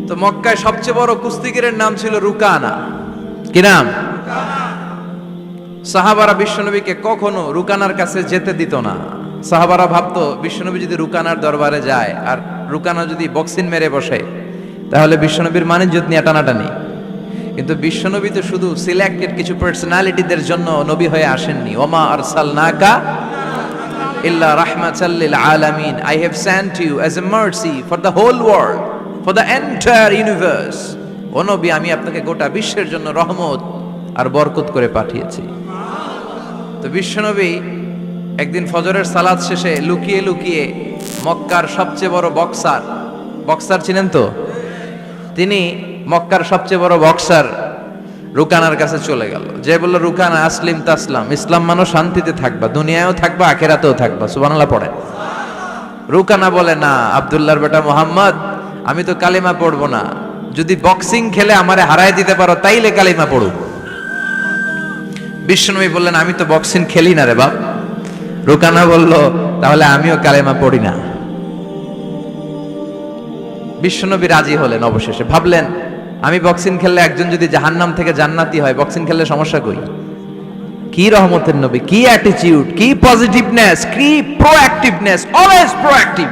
তো মক্কায় সবচেয়ে বড় কুস্তিগিরের নাম ছিল রুকানা। কি নাম? সাহাবারা বিশ্বনবীকে কখনো রুকানার কাছে যেতে দিত না। সাহাবারা ভাবতো বিশ্বনবী যদি রুকানার দরবারে যায় আর রুকানা যদি বক্সিং মেরে বসে তাহলে বিশ্বনবীর মানিজ্যত নিয়ে টানাটানি। কিন্তু বিশ্বনবী তো শুধু সিলেক্টেড কিছু পার্সোনালিটিদের জন্য নবী হয়ে আসেননি। ওমা আরসালনাকা ইল্লা রাহমাতাল লিল আলামিন, I have sent you as a mercy for the whole world, for the entire universe. ও নবী, আমি আপনাকে গোটা বিশ্বের জন্য রহমত আর বরকত করে পাঠিয়েছি। তো বিশ্বনবী একদিন ফজরের সালাত শেষে লুকিয়ে লুকিয়ে মক্কার সবচেয়ে বড় বক্সার চিনেন তো, তিনি মক্কার সবচেয়ে বড় বক্সার রুকানার কাছে চলে গেল। যে বলল, রুকানা আসলিম তাসলাম, ইসলাম মানো শান্তিতে থাকবা, দুনিয়ায়ও থাকবা আখেরাতেও থাকবা। সুবহানাল্লাহ পড়েন। রুকানা বলে, না আব্দুল্লাহর বেটা মোহাম্মদ, আমি তো কালিমা পড়বো না, যদি বক্সিং খেলে আমারে হারায় দিতে পারো তাইলে কালিমা পড়ব। বিশ্বনবী বললেন, আমি তো বক্সিং খেলি না রে বাপ। রুকানা বলল, তাহলে আমিও কালেমা পড়ি না। বিশ্বনবী রাজি হলেন। অবশেষে ভাবলেন, আমি বক্সিং খেললে একজন যদি জাহান্নাম থেকে জান্নাতি হয়, বক্সিং খেললে সমস্যা কই? কি রহমতের নবী, কি অ্যাটিটিউড, কি পজিটিভনেস, কি প্রোঅ্যাক্টিভনেস, অলওয়েজ প্রোঅ্যাক্টিভ।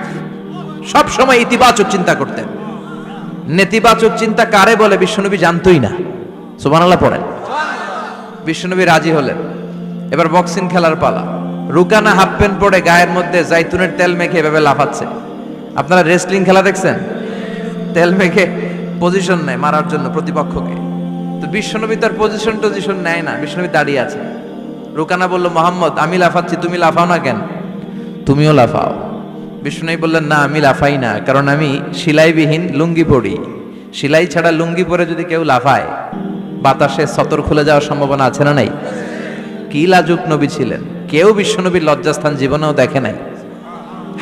সব সময় ইতিবাচক চিন্তা করতেন। নেতিবাচক চিন্তা কারে বলে বিশ্বনবী জানতই না। সুবহানাল্লাহ পড়েন। বিশ্বনবী রাজি হলেন। এবার বক্সিং খেলার পালা। রুকানা হাফ প্যান্ট পরে গায়ের মধ্যে জাইতুনের তেল মেখে এভাবে লাফাচ্ছে। আপনারা রেসলিং খেলা দেখছেন? তেল মেখে পজিশন নেয় মারার জন্য প্রতিপক্ষকে। তো বিশ্বনবী তার পজিশন নেয় না, বিশ্বনবী দাঁড়িয়ে আছে। রুকানা বলল, মোহাম্মদ, আমি লাফাচ্ছি, তুমি লাফাও না কেন? তুমিও লাফাও। বিশ্বনবী বললেন, না আমি লাফাই না, কারণ আমি সেলাইবিহীন লুঙ্গি পরি। সেলাই ছাড়া লুঙ্গি পরে যদি কেউ লাফায়, বাতাসে সতর খুলে যাওয়ার সম্ভাবনা আছে না নাই? কি লাজুক নবী ছিলেন, কেউ বিশ্বনবীর লজ্জাস্থান জীবনেও দেখে নাই।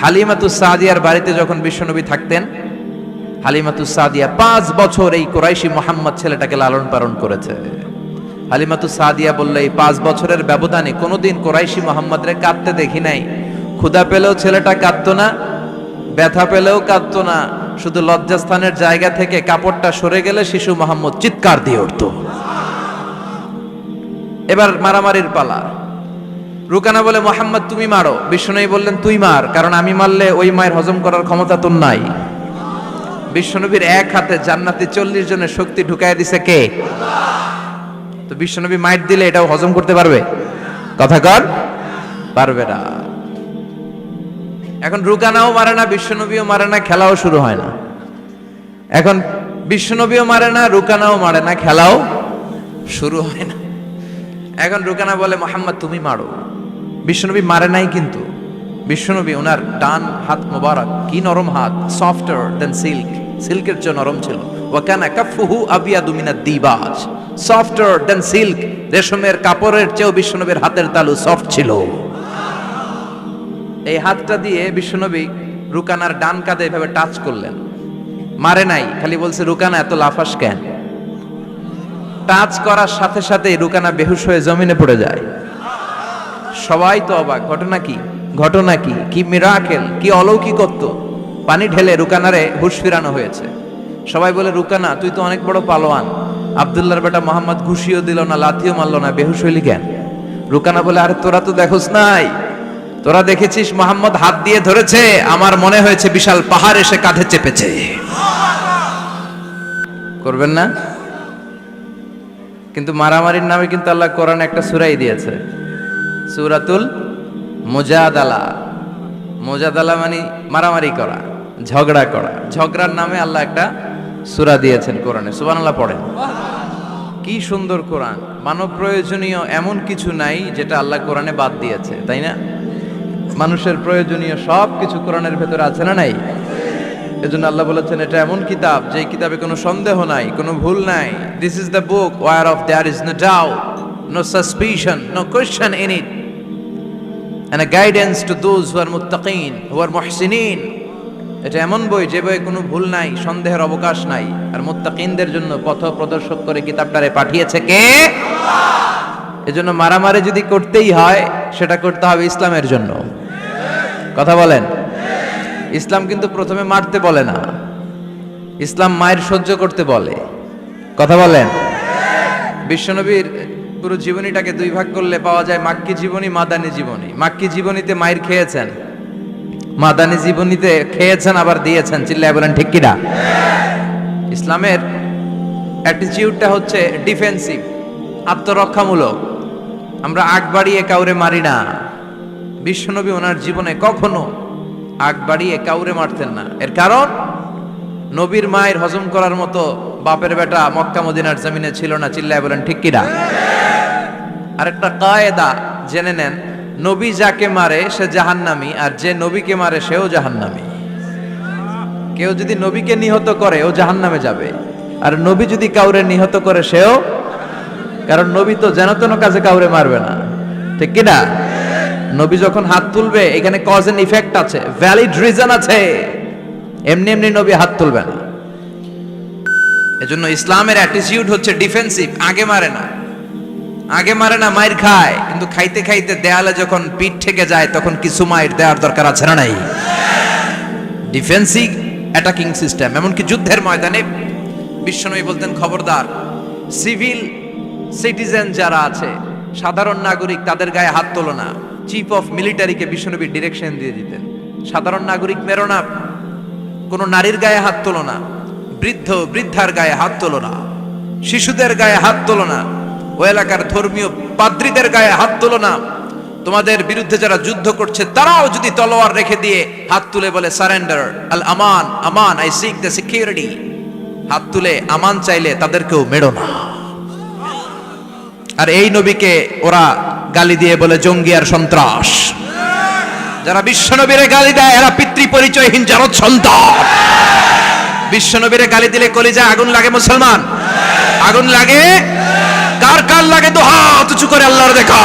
হালিমাতুস সাদিয়ার বাড়িতে যখন বিশ্বনবী থাকতেন, হালিমাতুস সাদিয়া 5 বছর এই কুরাইশি মুহাম্মদ ছেলেটাকে লালন পালন করেছে। হালিমাতুস সাদিয়া বলল, এই 5 বছরের ব্যবধানে কোনোদিন কুরাইশি মুহাম্মদরে কাঁদতে দেখি নাই। ক্ষুধা পেলেও ছেলেটা কাঁদতো না, ব্যথা পেলেও কাঁদতো না, শুধু লজ্জাস্থানের জায়গা থেকে কাপড়টা সরে গেলে শিশু মুহাম্মদ চিৎকার দিয়ে উঠত। এবার মারামারির পালা। রুকানা বলে, মুহাম্মদ তুমি মারো। বিশ্বনবী বললেন, তুই মার, কারণ আমি মারলে ওই মায়ের হজম করার ক্ষমতা তোর নাই। বিশ্বনবীর এক হাতে জান্নাতি 40 জনের শক্তি ঢুকায় দিছে কে? তো বিশ্বনবী মাইট দিলে এটাও হজম করতে পারবে? কথা কর, পারবে না। এখন রুকানাও মারে না, বিশ্বনবীও মারে না, খেলাও শুরু হয় না। এখন বিশ্বনবীও মারে না, রুকানাও মারে না, খেলাও শুরু হয় না। এখন রুকানা বলে, মুহাম্মদ তুমি মারো। বিশ্বনবী মারে নাই, কিন্তু বিশ্বনবী ওনার ডান হাত মোবারক, কি নরম হাত, সফটার দেন সিল্ক, সিল্কের চেয়ে নরম ছিল। ওয়া কানা কাফুহু আবিয়াদু মিনাদ দিবাজ, সফটার দেন সিল্ক, রেশমের কাপড়ের চেয়েও বিশ্বনবীর হাতের তালু সফট ছিল। এই হাতটা দিয়ে বিশ্বনবী রুকানার ডান কাঁধে এভাবে টাচ করলেন। মারে নাই, খালি বলছে, রুকানা এত লাফাস কেন? টাচ করার সাথে সাথে রুকানা বেহুশ হয়ে জমিনে পড়ে যায়। সবাই তো অবাক, ঘটনা কি, ঘটনা কি, কি মিরাকেল, কি অলৌকিকত্ব। পানি ঢেলে রুকানারে হুঁশ ফিরানো হয়েছে। সবাই বলে, রুকানা তুই তো অনেক বড় পালোয়ান, আব্দুল্লাহর বেটা মোহাম্মদ ঘুষিও দিল না, লাথিও মারল না, বেহুশ হইলি কেন? রুকানা বলে, আরে তোরা তো দেখোস নাই, তোরা দেখেছিস মোহাম্মদ হাত দিয়ে ধরেছে, আমার মনে হয়েছে বিশাল পাহাড় এসে কাঁধে চেপেছে। করবেন না? কিন্তু মারামারির নামে কিন্তু আল্লাহ কোরআনে একটা সূরাই দিয়েছে, সূরাতুল মুজাদালা। মুজাদালা মানে মারামারি করা, ঝগড়া করা। ঝগড়ার নামে আল্লাহ একটা সূরা দিয়েছেন কোরআনে। সুবহানাল্লাহ পড়েন। কি সুন্দর কোরআন। মানব প্রয়োজনীয় এমন কিছু নাই যেটা আল্লাহ কোরআনে বাদ দিয়েছে, তাই না? মানুষের প্রয়োজনীয় সব কিছু কোরআনের ভেতরে আছে না নাই? এজন্য আল্লাহ বলেছেন, এটা এমন কিতাব যে কিতাবে কোনো সন্দেহ নাই, কোনো ভুল নাই। This is the book whereof there is no doubt, no suspicion, no question in it, and a guidance to those who are muttaqin, who are muhsinin. এটা এমন বই যে বইয়ে কোনো ভুল নাই, সন্দেহের অবকাশ নাই, আর মুত্তাকিনদের জন্য পথ প্রদর্শক করে কিতাবটারে পাঠিয়েছে কে? আল্লাহ। এজন্য মারামারি যদি করতেই হয়, সেটা করতে হবে ইসলামের জন্য। কথা বলেন। ইসলাম কিন্তু প্রথমে মারতে বলে না, ইসলাম মায়ের সহ্য করতে বলে, কথা বলেন। বিশ্বনবীর পুরো জীবনীটাকে দুই ভাগ করলে পাওয়া যায় মাক্কি জীবনী, মাদানী জীবনী। মাক্কি জীবনীতে মায়ের খেয়েছেন, মাদানী জীবনীতে খেয়েছেন আবার দিয়েছেন। চিল্লায় বলেন ঠিক কিনা? ইসলামের অ্যাটিটিউডটা হচ্ছে ডিফেন্সিভ, আত্মরক্ষামূলক। আমরা আগ বাড়িয়ে কাউরে মারি না। বিশ্বনবী ওনার জীবনে কখনো আগ বাড়িয়ে কাউরে মারতেন না। এর কারণ নবীর মায়ের হজম করার মতো বাপের বেটা মক্কা মদিনার জমিনে ছিল না। চিল্লায় বলেন ঠিক কিনা? আরেকটা কায়দা জেনে নেন, নবী যাকে মারে সে জাহান্নামী, আর যে নবীকে মারে সেও জাহান্নামী। কেউ যদি নবীকে নিহত করে ও জাহান্নামে যাবে, আর নবী যদি কাউরে নিহত করে সেও, কারণ নবী তো যেন তেন কাজে কাউরে মারবে না, ঠিক কিনা? নবী যখন হাত তুলবে এখানে কজ এন্ড ইফেক্ট আছে, ভ্যালিড রিজন আছে। এমনি এমনি নবী হাত তুলবে না। এজন্য ইসলামের অ্যাটিটিউড হচ্ছে ডিফেন্সিভ, আগে মারে না। আগে মারে না, মায়ের খায়, কিন্তু খাইতে খাইতে দেয়ালে যখন পিঠ ঠেকে যায় তখন কিছু মায়ের দেওয়ার দরকার আছে না নাই? Defensive attacking system. এমনকি যুদ্ধের ময়দানে বিশ্বনবী বলতেন, খবরদার, সিভিল সিটিজেন যারা আছে, সাধারণ নাগরিক, তাদের গায়ে হাত তোলো না। চিফ অফ মিলিটারিকে বিশ্বনবী ডিরেকশন দিয়ে দিতেন, সাধারণ নাগরিক মেরো না, কোনো নারীর গায়ে হাত তোলো না, বৃদ্ধ বৃদ্ধার গায়ে হাত তোলো না, শিশুদের গায়ে হাত তোলো না, ওই এলাকার ধর্মীয় পাদ্রীদের গায়ে হাত তোলো না। তোমাদের বিরুদ্ধে যারা যুদ্ধ করছে তারাও যদি তলোয়ার রেখে দিয়ে হাত তুলে বলে surrender, Al Aman, Aman, I sick the security, হাত তুলে আমান চাইলে তাদেরকেও মেরো না। আর এই নবীকে ওরা গালি দিয়ে বলে জঙ্গি আর সন্ত্রাস। যারা বিশ্বনবীরে গালি দেয় এরা পিতৃ পরিচয়হীন জারদ সন্তান। বিশ্বনবীরে গালি দিলে কলিজা আগুন লাগে মুসলমান, আগুন লাগে। কার কার লাগে তো হাত উঁচু করে আল্লাহর দেখা।